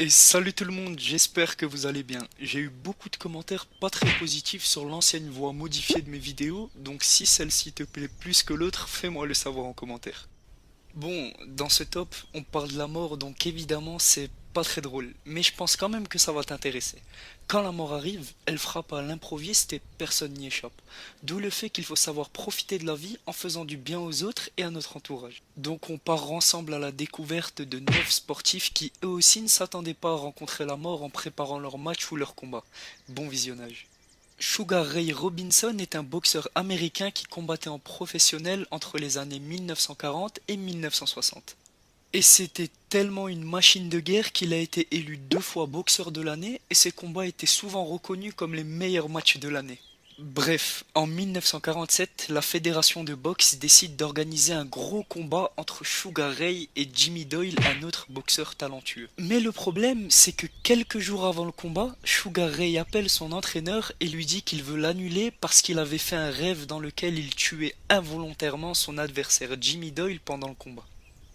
Et salut tout le monde, j'espère que vous allez bien. J'ai eu beaucoup de commentaires pas très positifs sur l'ancienne voix modifiée de mes vidéos, donc si celle-ci te plaît plus que l'autre, fais-moi le savoir en commentaire. Bon, dans ce top, on parle de la mort, donc évidemment c'est pas très drôle, mais je pense quand même que ça va t'intéresser. Quand la mort arrive, elle frappe à l'improviste et personne n'y échappe. D'où le fait qu'il faut savoir profiter de la vie en faisant du bien aux autres et à notre entourage. Donc on part ensemble à la découverte de 9 sportifs qui eux aussi ne s'attendaient pas à rencontrer la mort en préparant leur match ou leur combat. Bon visionnage. Sugar Ray Robinson est un boxeur américain qui combattait en professionnel entre les années 1940 et 1960. Et c'était tellement une machine de guerre qu'il a été élu 2 fois boxeur de l'année et ses combats étaient souvent reconnus comme les meilleurs matchs de l'année. Bref, en 1947, la fédération de boxe décide d'organiser un gros combat entre Sugar Ray et Jimmy Doyle, un autre boxeur talentueux. Mais le problème, c'est que quelques jours avant le combat, Sugar Ray appelle son entraîneur et lui dit qu'il veut l'annuler parce qu'il avait fait un rêve dans lequel il tuait involontairement son adversaire Jimmy Doyle pendant le combat.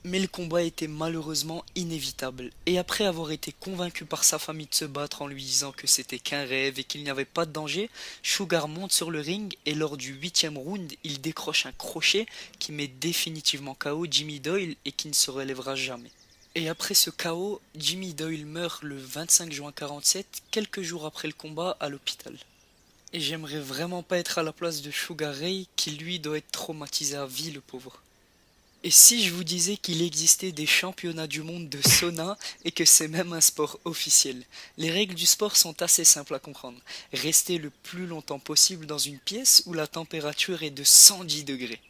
Mais le combat était malheureusement inévitable, et après avoir été convaincu par sa famille de se battre en lui disant que c'était qu'un rêve et qu'il n'y avait pas de danger, Sugar monte sur le ring et lors du 8e round, il décroche un crochet qui met définitivement KO Jimmy Doyle et qui ne se relèvera jamais. Et après ce KO, Jimmy Doyle meurt le 25 juin 47, quelques jours après le combat, à l'hôpital. Et j'aimerais vraiment pas être à la place de Sugar Ray, qui lui doit être traumatisé à vie, le pauvre. Et si je vous disais qu'il existait des championnats du monde de sauna et que c'est même un sport officiel? Les règles du sport sont assez simples à comprendre. Rester le plus longtemps possible dans une pièce où la température est de 110 degrés.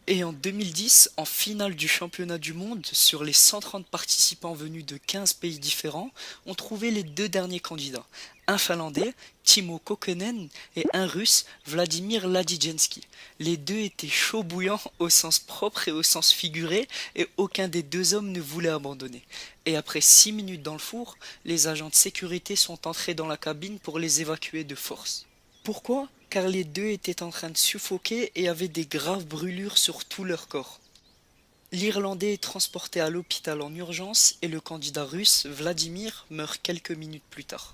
Et en 2010, en finale du championnat du monde, sur les 130 participants venus de 15 pays différents, on trouvait les deux derniers candidats. Un Finlandais, Timo Kokkonen, et un Russe, Vladimir Ladijensky. Les deux étaient chauds bouillants au sens propre et au sens figuré, et aucun des deux hommes ne voulait abandonner. Et après 6 minutes dans le four, les agents de sécurité sont entrés dans la cabine pour les évacuer de force. Pourquoi? Car les deux étaient en train de suffoquer et avaient des graves brûlures sur tout leur corps. L'Irlandais est transporté à l'hôpital en urgence et le candidat russe, Vladimir, meurt quelques minutes plus tard.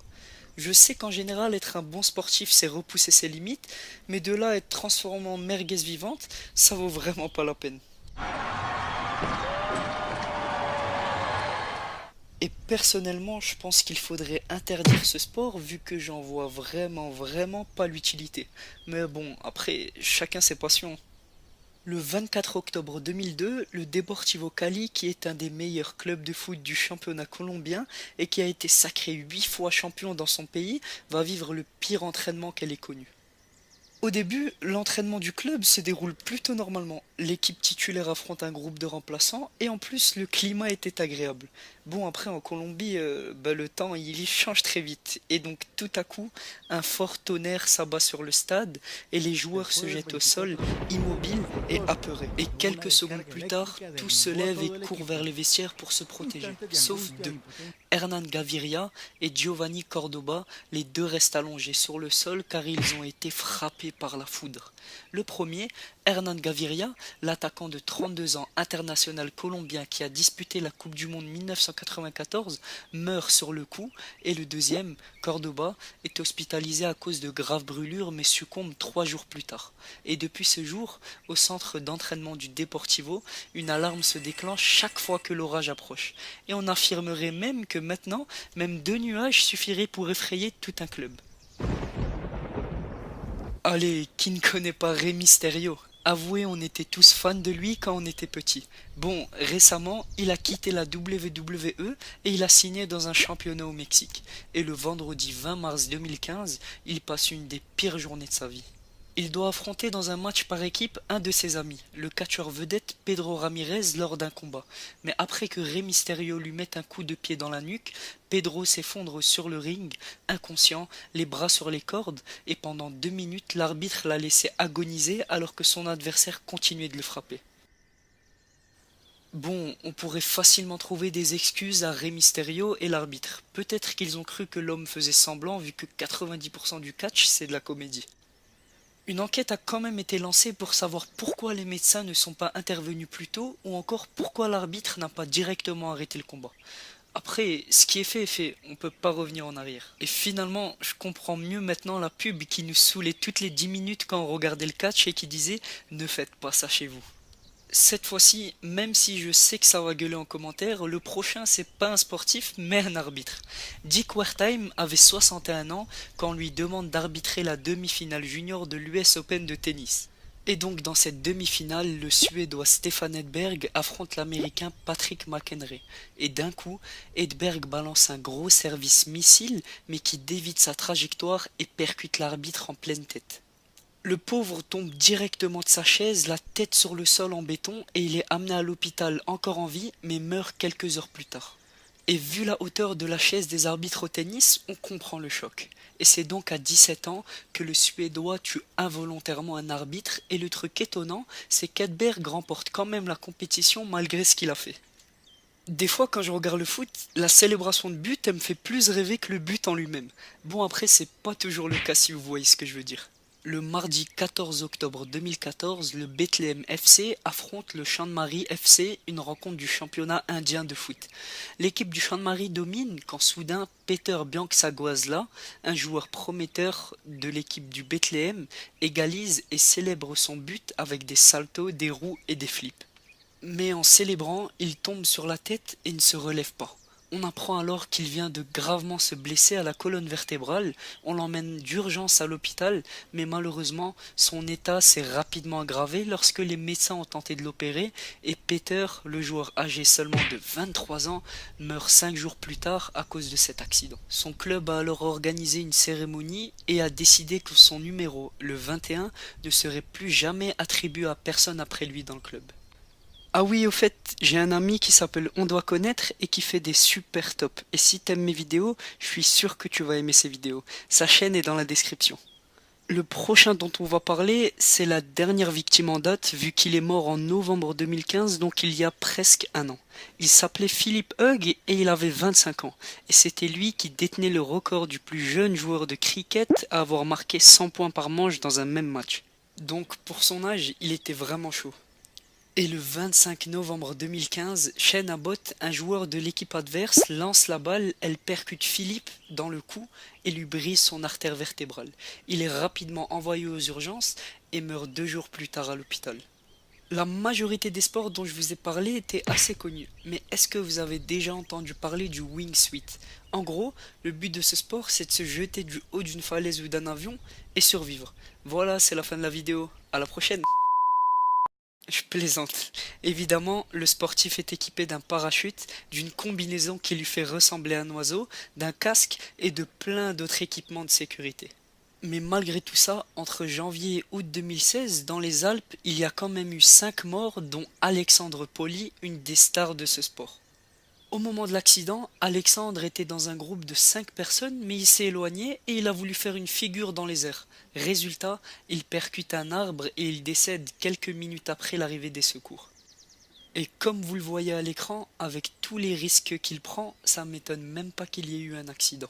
Je sais qu'en général être un bon sportif c'est repousser ses limites, mais de là à être transformé en merguez vivante, ça vaut vraiment pas la peine. Et personnellement, je pense qu'il faudrait interdire ce sport vu que j'en vois vraiment pas l'utilité. Mais bon, après, chacun ses passions. Le 24 octobre 2002, le Deportivo Cali, qui est un des meilleurs clubs de foot du championnat colombien et qui a été sacré 8 fois champion dans son pays, va vivre le pire entraînement qu'elle ait connu. Au début, l'entraînement du club se déroule plutôt normalement. L'équipe titulaire affronte un groupe de remplaçants et en plus le climat était agréable. Bon après en Colombie, le temps il change très vite et donc tout à coup un fort tonnerre s'abat sur le stade et les joueurs se jettent au sol immobiles et apeurés. Et quelques secondes plus tard, tous se lèvent et courent vers les vestiaires pour se protéger, sauf deux. Hernan Gaviria et Giovanni Cordoba, les deux restent allongés sur le sol car ils ont été frappés par la foudre. Le premier, Hernan Gaviria, l'attaquant de 32 ans international colombien qui a disputé la Coupe du Monde 1994, meurt sur le coup et le deuxième, Cordoba, est hospitalisé à cause de graves brûlures mais succombe 3 jours plus tard. Et depuis ce jour, au centre d'entraînement du Deportivo, une alarme se déclenche chaque fois que l'orage approche. Et on affirmerait même que maintenant, même 2 nuages suffiraient pour effrayer tout un club. Allez, qui ne connaît pas Rey Mysterio? Avouez, on était tous fans de lui quand on était petit. Bon, récemment, il a quitté la WWE et il a signé dans un championnat au Mexique. Et le vendredi 20 mars 2015, il passe une des pires journées de sa vie. Il doit affronter dans un match par équipe un de ses amis, le catcheur vedette Pedro Ramirez lors d'un combat. Mais après que Rey Mysterio lui mette un coup de pied dans la nuque, Pedro s'effondre sur le ring, inconscient, les bras sur les cordes, et pendant 2 minutes l'arbitre l'a laissé agoniser alors que son adversaire continuait de le frapper. Bon, on pourrait facilement trouver des excuses à Rey Mysterio et l'arbitre. Peut-être qu'ils ont cru que l'homme faisait semblant vu que 90% du catch c'est de la comédie. Une enquête a quand même été lancée pour savoir pourquoi les médecins ne sont pas intervenus plus tôt ou encore pourquoi l'arbitre n'a pas directement arrêté le combat. Après, ce qui est fait est fait, on peut pas revenir en arrière. Et finalement, je comprends mieux maintenant la pub qui nous saoulait toutes les 10 minutes quand on regardait le catch et qui disait ne faites pas ça chez vous. Cette fois-ci, même si je sais que ça va gueuler en commentaire, le prochain c'est pas un sportif mais un arbitre. Dick Wertheim avait 61 ans quand on lui demande d'arbitrer la demi-finale junior de l'US Open de tennis. Et donc dans cette demi-finale, le Suédois Stefan Edberg affronte l'Américain Patrick McHenry. Et d'un coup, Edberg balance un gros service missile mais qui dévie sa trajectoire et percute l'arbitre en pleine tête. Le pauvre tombe directement de sa chaise, la tête sur le sol en béton, et il est amené à l'hôpital encore en vie, mais meurt quelques heures plus tard. Et vu la hauteur de la chaise des arbitres au tennis, on comprend le choc. Et c'est donc à 17 ans que le Suédois tue involontairement un arbitre, et le truc étonnant, c'est qu'Edberg remporte quand même la compétition malgré ce qu'il a fait. Des fois, quand je regarde le foot, la célébration de but, elle me fait plus rêver que le but en lui-même. Bon, après, c'est pas toujours le cas si vous voyez ce que je veux dire. Le mardi 14 octobre 2014, le Bethlehem FC affronte le Champ de Mary FC, une rencontre du championnat indien de foot. L'équipe du Champ de Mary domine quand soudain Peter Bianksaguazla, un joueur prometteur de l'équipe du Bethlehem, égalise et célèbre son but avec des saltos, des roues et des flips. Mais en célébrant, il tombe sur la tête et ne se relève pas. On apprend alors qu'il vient de gravement se blesser à la colonne vertébrale, on l'emmène d'urgence à l'hôpital, mais malheureusement son état s'est rapidement aggravé lorsque les médecins ont tenté de l'opérer et Peter, le joueur âgé seulement de 23 ans, meurt 5 jours plus tard à cause de cet accident. Son club a alors organisé une cérémonie et a décidé que son numéro, le 21, ne serait plus jamais attribué à personne après lui dans le club. Ah oui, au fait, j'ai un ami qui s'appelle On doit connaître et qui fait des super tops. Et si t'aimes mes vidéos, je suis sûr que tu vas aimer ses vidéos. Sa chaîne est dans la description. Le prochain dont on va parler, c'est la dernière victime en date, vu qu'il est mort en novembre 2015, donc il y a presque un an. Il s'appelait Philippe Hugg et il avait 25 ans. Et c'était lui qui détenait le record du plus jeune joueur de cricket à avoir marqué 100 points par manche dans un même match. Donc pour son âge, il était vraiment chaud. Et le 25 novembre 2015, Shane Abbott, un joueur de l'équipe adverse, lance la balle, elle percute Philippe dans le cou et lui brise son artère vertébrale. Il est rapidement envoyé aux urgences et meurt 2 jours plus tard à l'hôpital. La majorité des sports dont je vous ai parlé étaient assez connus, mais est-ce que vous avez déjà entendu parler du wingsuit? En gros, le but de ce sport, c'est de se jeter du haut d'une falaise ou d'un avion et survivre. Voilà, c'est la fin de la vidéo. À la prochaine! Je plaisante. Évidemment, le sportif est équipé d'un parachute, d'une combinaison qui lui fait ressembler à un oiseau, d'un casque et de plein d'autres équipements de sécurité. Mais malgré tout ça, entre janvier et août 2016, dans les Alpes, il y a quand même eu 5 morts, dont Alexandre Poli, une des stars de ce sport. Au moment de l'accident, Alexandre était dans un groupe de 5 personnes, mais il s'est éloigné et il a voulu faire une figure dans les airs. Résultat, il percute un arbre et il décède quelques minutes après l'arrivée des secours. Et comme vous le voyez à l'écran, avec tous les risques qu'il prend, ça m'étonne même pas qu'il y ait eu un accident.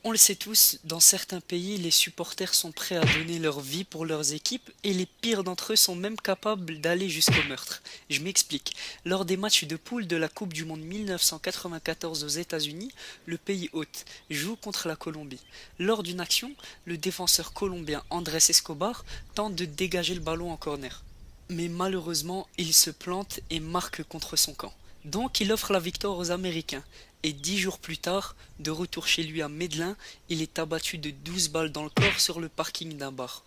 On le sait tous, dans certains pays, les supporters sont prêts à donner leur vie pour leurs équipes et les pires d'entre eux sont même capables d'aller jusqu'au meurtre. Je m'explique. Lors des matchs de poule de la Coupe du Monde 1994 aux États-Unis, le pays hôte joue contre la Colombie. Lors d'une action, le défenseur colombien Andrés Escobar tente de dégager le ballon en corner. Mais malheureusement, il se plante et marque contre son camp. Donc il offre la victoire aux Américains. Et 10 jours plus tard, de retour chez lui à Medellín, il est abattu de 12 balles dans le corps sur le parking d'un bar.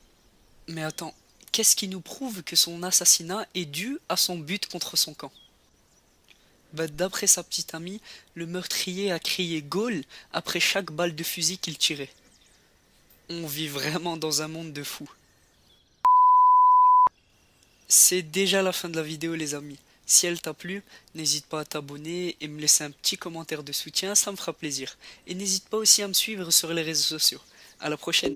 Mais attends, qu'est-ce qui nous prouve que son assassinat est dû à son but contre son camp? D'après sa petite amie, le meurtrier a crié Goal après chaque balle de fusil qu'il tirait. On vit vraiment dans un monde de fous. C'est déjà la fin de la vidéo les amis. Si elle t'a plu, n'hésite pas à t'abonner et me laisser un petit commentaire de soutien, ça me fera plaisir. Et n'hésite pas aussi à me suivre sur les réseaux sociaux. À la prochaine!